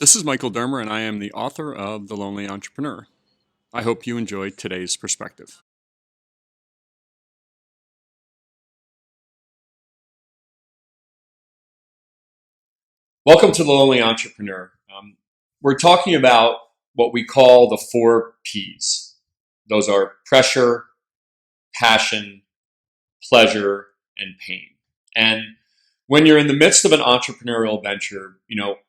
This is Michael Dermer, and I am the author of The Lonely Entrepreneur. I hope you enjoy today's perspective. Welcome to The Lonely Entrepreneur. We're talking about what we call the 4 Ps. Those are pressure, passion, pleasure, and pain. And when you're in the midst of an entrepreneurial venture,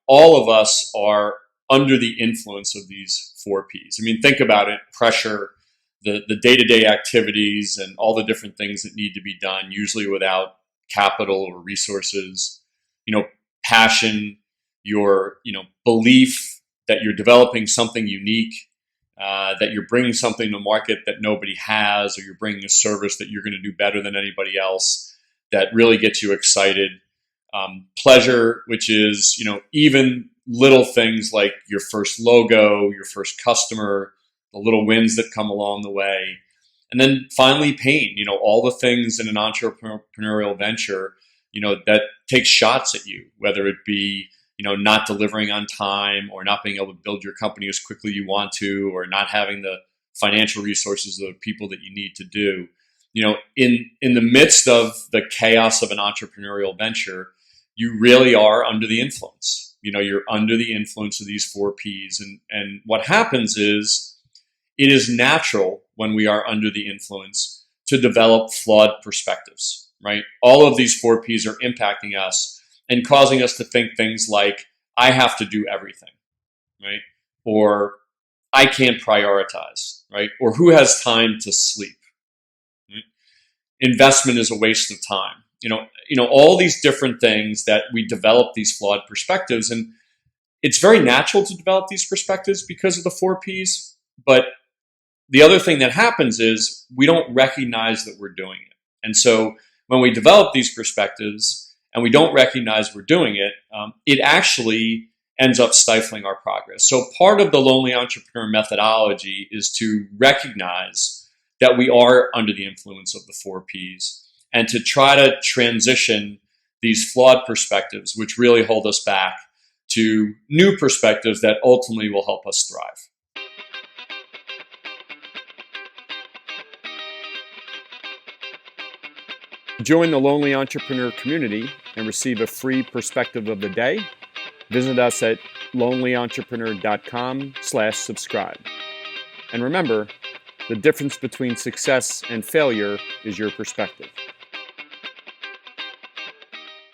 all of us are under the influence of these 4 Ps. I mean, think about it: pressure, the day-to-day activities and all the different things that need to be done, usually without capital or resources. Passion, your belief that you're developing something unique, that you're bringing something to market that nobody has, or you're bringing a service that you're going to do better than anybody else, that really gets you excited. Pleasure, which is even little things like your first logo, your first customer, the little wins that come along the way. And then finally, pain, all the things in an entrepreneurial venture, that takes shots at you, whether it be, not delivering on time, or not being able to build your company as quickly you want to, or not having the financial resources of the people that you need to do. In the midst of the chaos of an entrepreneurial venture, you really are under the influence. You're under the influence of these 4 Ps. And what happens is, it is natural when we are under the influence to develop flawed perspectives, right? All of these 4 Ps are impacting us and causing us to think things like, I have to do everything, right? Or I can't prioritize, right? Or who has time to sleep? Right? Investment is a waste of time. All these different things that we develop these flawed perspectives. And it's very natural to develop these perspectives because of the 4 Ps. But the other thing that happens is we don't recognize that we're doing it. And so when we develop these perspectives and we don't recognize we're doing it, it actually ends up stifling our progress. So part of the Lonely Entrepreneur methodology is to recognize that we are under the influence of the 4 Ps, and to try to transition these flawed perspectives, which really hold us back, to new perspectives that ultimately will help us thrive. Join the Lonely Entrepreneur community and receive a free perspective of the day. Visit us at lonelyentrepreneur.com/subscribe. And remember, the difference between success and failure is your perspective.